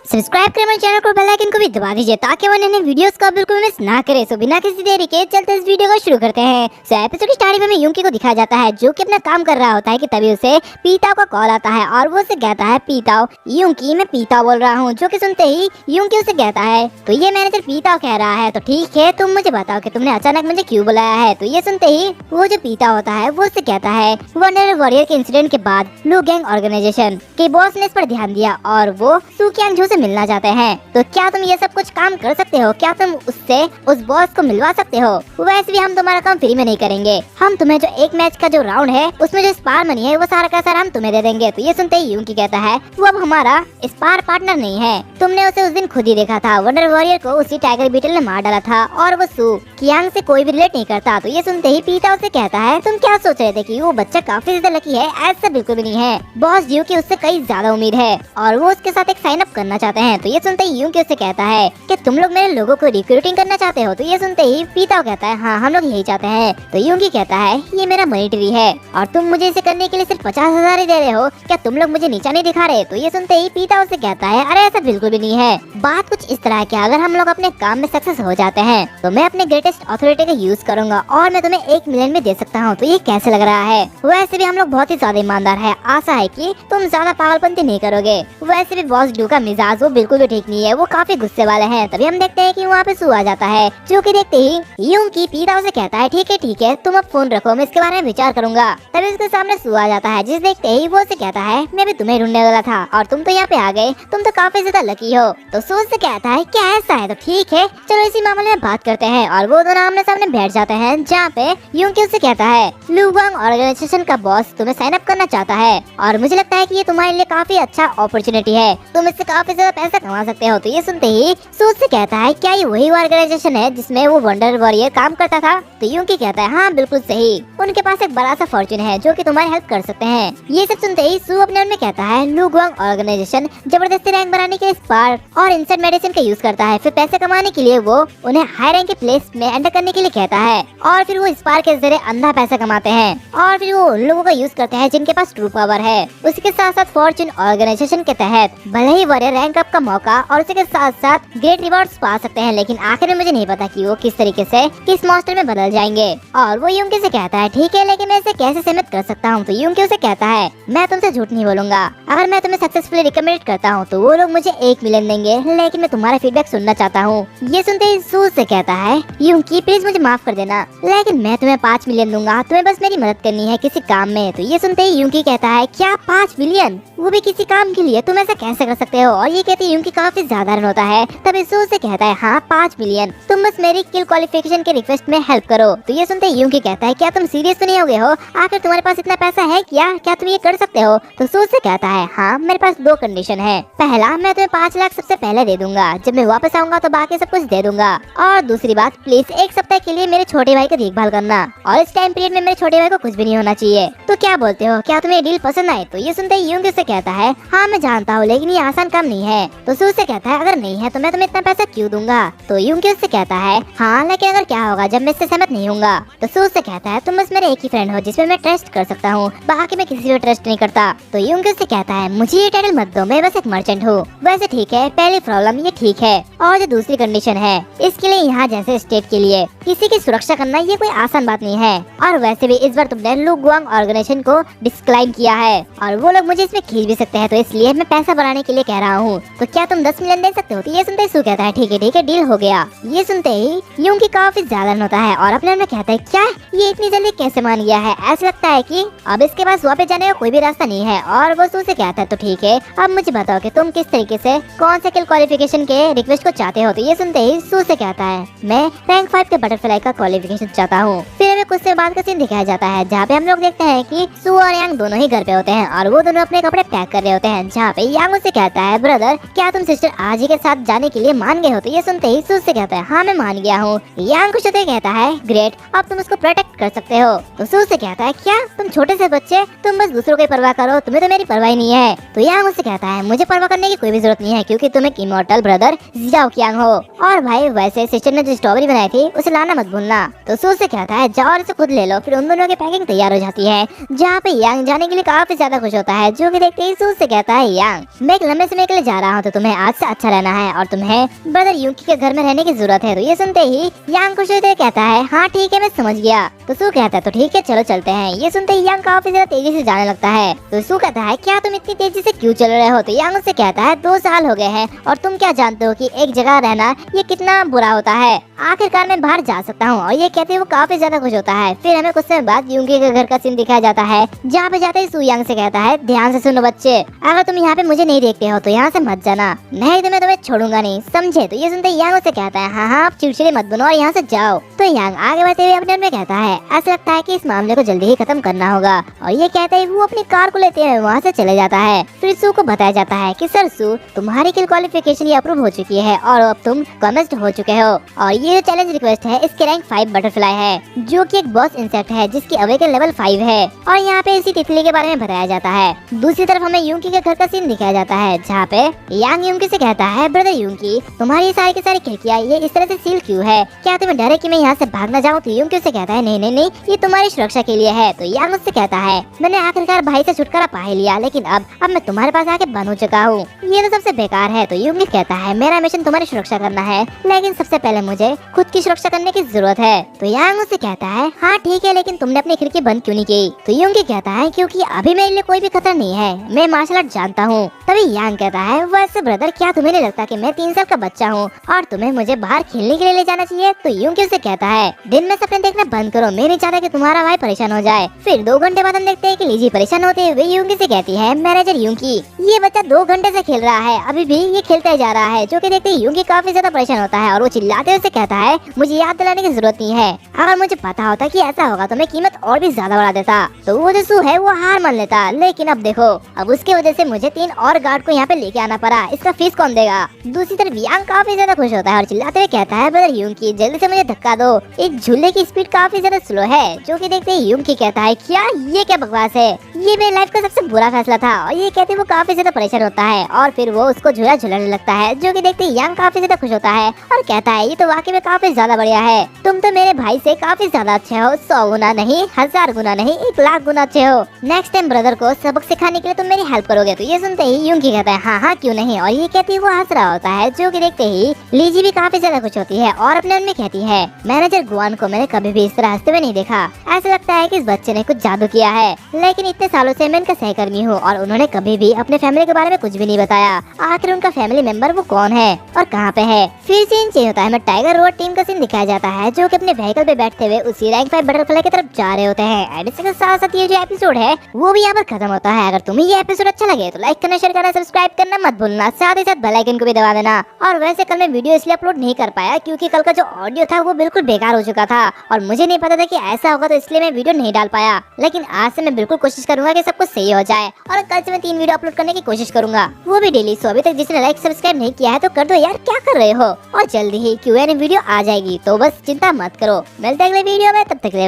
Subscribe करें मेरे channel को, बेल आइकन को भी दबा दीजिए ताकि वो नए वीडियोस को बिल्कुल मिस ना करे। सो बिना किसी देरी के चलते इस वीडियो को शुरू करते हैं। सो एपिसोड की स्टार्टिंग में यूंकी को दिखाया जाता है जो कि अपना काम कर रहा होता है कि तभी उसे पीताओ का कॉल आता है और वो उसे कहता है पीताओ यूंकी मैं पीताओ बोल रहा हूँ। जो कि सुनते ही यूंकी उसे कहता है तो ये मैनेजर पीताओ कह रहा है तो ठीक है तुम मुझे बताओ कि तुमने अचानक मुझे क्यों बुलाया है। तो ये सुनते ही वो जो पीताओ होता है वो उसे कहता है वंडर वॉरियर के इंसिडेंट के बाद लू गैंग ऑर्गेनाइजेशन के बॉस ने इस पर ध्यान दिया और वो सुकियांग से मिलना चाहते हैं। तो क्या तुम ये सब कुछ काम कर सकते हो? क्या तुम उससे उस बॉस को मिलवा सकते हो? वैसे भी हम तुम्हारा काम फ्री में नहीं करेंगे, हम तुम्हें जो एक मैच का जो राउंड है उसमें जो स्पार मनी है वो सारा का सारा हम तुम्हें दे देंगे। तो ये सुनते ही यूंकी कहता है वो अब हमारा स्पार पार्टनर नहीं है, तुमने उसे उस दिन खुद ही देखा था, वंडर वॉरियर को उसी टाइगर बीटल ने मार डाला था और वो सू कियांग से कोई भी रिलेट नहीं करता। तो ये सुनते ही पीता उसे कहता है तुम क्या सोच रहे थे कि वो बच्चा काफी ज्यादा लकी है? ऐसा बिल्कुल भी नहीं है, बॉस जियो की उससे कई ज्यादा उम्मीद है और वो उसके साथ एक साइन अप करना चाहते हैं। तो ये सुनते ही यूंकी उससे कहता है कि तुम लोग मेरे लोगों को रिक्रूटिंग करना चाहते हो? तो ये सुनते ही पीताओ कहता है हाँ हम लोग यही चाहते हैं। तो यूंकी कहता है ये मेरा मनी ट्री है और तुम मुझे इसे करने के लिए सिर्फ 50,000 ही दे रहे हो, क्या तुम लोग मुझे नीचा नहीं दिखा रहे? तो ये सुनते ही पीताओ से कहता है अरे ऐसा बिल्कुल भी नहीं है, बात कुछ इस तरह है कि अगर हम लोग अपने काम में सक्सेस हो जाते हैं तो मैं अपने ग्रेटेस्ट अथॉरिटी का यूज करूंगा और मैं तुम्हें 1 मिलियन में दे सकता हूँ। तो ये कैसे लग रहा है? वैसे भी हम लोग बहुत ही ज्यादा ईमानदार है, आशा है कि तुम ज्यादा पागलपंती नहीं करोगे। वैसे भी बॉस ड्यू का मिजाज वो बिल्कुल भी ठीक नहीं है, वो काफी गुस्से वाले हैं। तभी हम देखते हैं कि वहाँ पे सू आ जाता है जो कि देखते ही यूंकी पीताओ से कहता है ठीक है तुम अब फोन रखो, मैं इसके बारे में विचार करूंगा। तभी उसके सामने सू आ जाता है जिस देखते ही वो उसे कहता है मैं भी तुम्हें ढूंढने वाला था और तुम तो यहाँ पे आ गए, तुम तो काफी ज्यादा लकी हो। तो सू से कहता है क्या ऐसा है? तो ठीक है चलो इसी मामले में बात करते हैं और वो दोनों आमने सामने बैठ जाते हैं जहाँ पे यूंकी उससे कहता है लू गैंग ऑर्गेनाइजेशन का बॉस तुम्हें साइन अप करना चाहता है और मुझे लगता है कि ये तुम्हारे लिए काफी अच्छा अपॉर्चुनिटी है, तुम इससे काफी ज्यादा पैसा कमा सकते हो। तो ये सुनते ही सू से कहता है क्या ये वही ऑर्गेनाइजेशन है जिसमें वो वंडर वॉरियर काम करता था? तो यूंकी कहता है हाँ बिल्कुल सही, उनके पास एक बड़ा सा फॉर्चून है जो कि तुम्हारी हेल्प कर सकते हैं। ये सब सुनते ही सू अपने मन में कहता है लू गैंग ऑर्गेनाइजेशन जबरदस्ती रैंक बनाने के लिए स्पार और इंसेंट मेडिसिन का यूज करता है, फिर पैसे कमाने के लिए वो उन्हें हाई रैंक के प्लेस में एंटर करने के लिए कहता है और फिर वो स्पार के जरिए अंधा पैसा कमाते हैं और फिर वो उन लोगों का यूज करते हैं जिनके पास ट्रू पावर है। उसके साथ साथ फॉर्चून ऑर्गेनाइजेशन के तहत भले ही वॉरियर रैंक अप का मौका और उसके साथ साथ ग्रेट रिवॉर्ड्स पा सकते हैं, लेकिन आखिर में मुझे नहीं पता कि वो किस तरीके से किस मॉन्स्टर में बदल जाएंगे। और वो यूंकी से कहता है ठीक है लेकिन मैं इसे कैसे सीमित कर सकता हूँ? तो यूंकी उसे कहता है मैं तुमसे झूठ नहीं बोलूंगा, अगर मैं तुम्हें सक्सेसफुली रिकमेंड करता हूँ तो वो लोग मुझे 1 मिलियन देंगे, लेकिन मैं तुम्हारा फीडबैक सुनना चाहता हूँ। ये सुनते ही सू से कहता है यूंकी प्लीज मुझे माफ कर देना, लेकिन मैं तुम्हें 5 मिलियन दूंगा, तुम्हें बस मेरी मदद करनी है किसी काम में। तो ये सुनते ही यूंकी कहता है क्या 5 मिलियन, वो भी किसी काम के लिए? तुम ऐसा कैसे कर सकते हो? और ये कहती है यूंकी काफी साधारण होता है। तभी सू से कहता है हाँ 5 मिलियन, तुम बस मेरी किल क्वालिफिकेशन के रिक्वेस्ट में हेल्प करो। तो ये सुनते ही यूंकी कहता है क्या तुम सीरियस तो नहीं हो गए हो? आखिर तुम्हारे पास इतना पैसा है क्या तुम ये कर सकते हो? तो सू से कहता है हाँ मेरे पास 2 कंडीशन है, पहला मैं तुम्हें 5 लाख सबसे पहले दे दूंगा, जब मैं वापस आऊंगा तो बाकी सब कुछ दे दूंगा, और दूसरी बात प्लीज 1 सप्ताह के लिए मेरे छोटे भाई की देखभाल करना और इस टाइम पीरियड में मेरे छोटे भाई को कुछ भी नहीं होना चाहिए। तो क्या बोलते हो, क्या तुम्हें डील पसंद आए? तो ये सुनते ही यूंकी से कहता है हाँ मैं जानता हूँ लेकिन ये आसान काम नहीं है। तो सू से कहता है अगर नहीं है तो मैं तुम्हें इतना पैसा क्यों दूंगा? तो यूंकी उससे कहता है हाँ लेकिन अगर क्या होगा जब मैं इससे सहमत नहीं होऊंगा? तो सू से कहता है तुम बस मेरे एक ही फ्रेंड हो जिसमें मैं ट्रस्ट कर सकता हूँ, बाकी मैं किसी पे ट्रस्ट नहीं करता। तो यूंकी उससे कहता है मुझे ये टाइटल मत दो, मैं बस एक मर्चेंट हूँ। वैसे ठीक है पहली प्रॉब्लम ये ठीक है, और जो दूसरी कंडीशन है इसके लिए यहाँ जैसे स्टेट के लिए किसी की सुरक्षा करना ये कोई आसान बात नहीं है, और वैसे भी इस बार तुमने लू गैंग ऑर्गेनाइजेशन को डिस्क्लाइन किया है और वो लोग मुझे इसमें खींच भी सकते हैं, तो इसलिए मैं पैसा बढ़ाने के लिए कह रहा हूँ। तो क्या तुम 10 मिलियन दे सकते हो? तो ये सुनते ही सू कहता है ठीक है डील हो गया। ये सुनते ही यूंकी काफी ज्यादा होता है और अपने मन में कहता है क्या ये इतनी जल्दी कैसे मान गया है? ऐसा लगता है कि अब इसके पास वापस जाने का कोई भी रास्ता नहीं है। और वो सू से कहता है तो ठीक है अब मुझे बताओ कि तुम किस तरीके से कौन से किल क्वालिफिकेशन के रिक्वेस्ट को चाहते हो? तो ये सुनते ही सू से कहता है मैं रैंक 5 के बटरफ्लाई का क्वालिफिकेशन चाहता हूँ। फिर हमें कुछ समय बाद का सीन दिखाया जाता है जहाँ पे हम लोग देखते हैं कि सू और यांग दोनों ही घर पे होते हैं और वो दोनों अपने कपड़े पैक कर रहे होते हैं, जहाँ पे यांग उससे कहता है ब्रदर क्या तुम सिस्टर आजी के साथ जाने के लिए मान गए हो? तो ये सुनते ही सू से कहता है हाँ मैं मान गया हूँ। यांग कुछ होते कहता है ग्रेट अब तुम उसको प्रोटेक्ट कर सकते हो। तो सू से कहता है क्या तुम छोटे से बच्चे, तुम बस दूसरों की परवाह करो, तुम्हें तो मेरी परवाह नहीं है। तो यांग उससे कहता है मुझे परवाह करने की कोई भी जरूरत नहीं है क्योंकि तुम एक इमॉर्टल ब्रदर जियाओ कियांग हो, और भाई वैसे सिस्टर ने जो स्ट्रॉबेरी बनाई थी उसे लाना मत भूलना। तो सू से कहता है जाओ और इसे खुद ले लो। फिर उन दोनों की पैकिंग तैयार हो जाती है जहाँ पे यांग जाने के लिए काफी ज्यादा खुश होता है, जो कि देखते ही सू से कहता है यांग मैं एक लंबे समय के लिए जा जा रहा हूँ तो तुम्हें आज से अच्छा रहना है और तुम्हें ब्रदर यूकी के घर में रहने की जरूरत है। तो ये सुनते ही यांग खुश होते कहता है हाँ ठीक है मैं समझ गया। तो सू कहता है तो ठीक है चलो चलते हैं। ये सुनते ही यांग काफी ज्यादा तेजी से जाने लगता है। तो सू कहता है क्या तुम इतनी तेजी से क्यों चल रहे हो? तो यांग उससे कहता है 2 साल हो गए हैं और तुम क्या जानते हो कि एक जगह रहना ये कितना बुरा होता है। आखिरकार मैं बाहर जा सकता हूँ। और ये कहते हुए वो काफी ज्यादा खुश होता है। फिर हमें कुछ समय बाद यूंगी के घर का सीन दिखाया जाता है जहाँ पे जाते ही सू यांग से कहता है ध्यान से सुनो बच्चे, अगर तुम यहाँ पे मुझे नहीं देखते हो तो यहाँ से मत जाना, नहीं तो मैं तुम्हें छोड़ूंगा नहीं, समझे? तो ये सुनते यांग उससे कहता है हाँ आप चिड़चिड़े मत बनो और यहाँ से जाओ। तो यांग आगे बढ़ते हुए अपने में कहता है ऐसा लगता है कि इस मामले को जल्दी ही खत्म करना होगा। और ये कहते ही वो अपनी कार को लेते हुए वहाँ से चले जाता है। फिर सू को बताया जाता है कि सर सू तुम्हारी किल क्वालिफिकेशन ये अप्रूव हो चुकी है और अब तुम कमिस्ड हो चुके हो। और ये चैलेंज रिक्वेस्ट है इसके रैंक 5 बटरफ्लाई है जो कि एक बॉस इंसेक्ट है जिसकी अवेकन लेवल 5 है। और यहाँ पे इसी तितली के बारे में बताया जाता है। दूसरी तरफ हमें यूंकी के घर का सीन दिखाया जाता है जहाँ पे यांग यूंकी से कहता है ब्रदर यूंकी तुम्हारी सारी की सारी खिड़कियाँ ये इस तरह से सील क्यों है? क्या तुम्हें डर है कि मैं यहाँ से भाग न जाऊँ? तो यूंकी उससे कहता है नहीं नहीं नहीं ये तुम्हारी सुरक्षा के लिए है। तो यांग उससे कहता है मैंने आखिरकार भाई से छुटकारा पा ही लिया लेकिन अब मैं तुम्हारे पास आके बंद हो चुका हूँ, ये तो सबसे बेकार है। तो यूंकी कहता है मेरा मिशन तुम्हारी सुरक्षा करना है लेकिन सबसे पहले मुझे खुद की सुरक्षा करने की जरूरत है। तो यांग उससे कहता है हाँ ठीक है लेकिन तुमने अपनी खिड़की बंद क्यों नहीं की? तो यूंकी कहता है क्योंकि अभी मेरे लिए कोई भी खतरा नहीं है, मैं मार्शल आर्ट जानता हूँ। तभी यांग कहता है वैसे ब्रदर क्या तुम्हें नहीं लगता कि मैं 3 साल का बच्चा हूँ और तुम्हें मुझे बाहर खेलने के लिए ले जाना चाहिए? तो यूंकी उससे कहता है दिन में सपने देखना बंद करो, मैं नहीं चाहता कि तुम्हारा भाई परेशान हो जाए। फिर 2 घंटे बाद हम देखते हैं कि लीजी परेशान होते हुए यूंकी से कहती है मैनेजर यूंकी ये बच्चा 2 घंटे से खेल रहा है अभी भी ये खेलते जा रहा है। जो कि देखते ही यूंकी काफी ज्यादा परेशान होता है और वो चिल्लाते हुए कहता है मुझे याद दिलाने की जरूरत नहीं है, अगर मुझे पता होता कि ऐसा होगा तो मैं कीमत और भी ज्यादा बढ़ा देता। तो वो जो सू है वो हार मान लेता लेकिन अब देखो अब उसकी वजह से मुझे 3 और गार्ड को यहाँ पे लेके आना पड़ा, इसका फीस कौन देगा? दूसरी तरफ यांग काफी ज्यादा खुश होता है और चिल्लाते हुए कहता है ब्रदर यूंकी जल्दी से मुझे धक्का दो, एक झूले की स्पीड काफी ज्यादा स्लो है। जो कि देखते ही यूंकी कहता है क्या ये क्या बकवास है, ये मेरी लाइफ का सबसे बुरा फैसला था। और ये कहते वो काफी ज्यादा परेशान होता है और फिर वो उसको झूला झुलाने लगता है। जो कि देखते ही यांग काफी ज्यादा खुश होता है और कहता है ये तो वाकई में काफी ज्यादा बढ़िया है, तुम तो मेरे भाई से काफी ज्यादा अच्छे हो, 100 गुना नहीं 1000 गुना नहीं 1 लाख गुना अच्छे हो। नेक्स्ट टाइम ब्रदर को सबक सिखाने के लिए तुम मेरी हेल्प करोगे? तो ये सुनते ही यूंकी कहता है हाँ हाँ क्यों नहीं। और ये कहती वो हंस रहा होता है। जो कि देखते ही लीजी भी काफी ज्यादा खुश होती है और अपने मन में कहती है मैनेजर गुआन को मैंने कभी भी इस तरह हंसते हुए नहीं देखा, ऐसा लगता है कि इस बच्चे ने कुछ जादू किया है। लेकिन इतने सालों से मैं इनका सहकर्मी हूँ और उन्होंने कभी भी अपने फैमिली के बारे में कुछ भी नहीं बताया, आखिर उनका फैमिली मेंबर वो कौन है और कहाँ पे है? फिर सीन चेंज होता है, हमें टाइगर रोड टीम का सीन दिखाया जाता है जो कि अपने व्हीकल पे बैठते हुए उसी रैंक 5 बटरफ्लाई की तरफ जा रहे होते हैं। एंड इसके साथ साथ ये जो एपिसोड है वो भी यहाँ पर खत्म होता है। अगर तुम्हें ये एपिसोड अच्छा लगे तो लाइक करना, शेयर करना, सब्सक्राइब करना मत भूलना, साथ ही साथ बेल आइकन को भी दबा देना। और वैसे कल मैं वीडियो इसलिए अपलोड नहीं कर पाया क्योंकि कल का जो ऑडियो था वो बिल्कुल बेकार हो चुका था और मुझे नहीं पता था कि ऐसा होगा, तो इसलिए मैं वीडियो नहीं डाल पाया। लेकिन आज से मैं बिल्कुल कोशिश करूंगा कि सब कुछ सही हो जाए और कल से मैं 3 वीडियो अपलोड करने की कोशिश करूंगा, वो भी डेली। सो अभी तक जिसने लाइक सब्सक्राइब नहीं किया है तो कर दो यार, क्या कर रहे हो? और जल्दी ही Q&A वीडियो आ जाएगी तो बस चिंता मत करो। मिलते हैं अगले वीडियो में, तब तक के लिए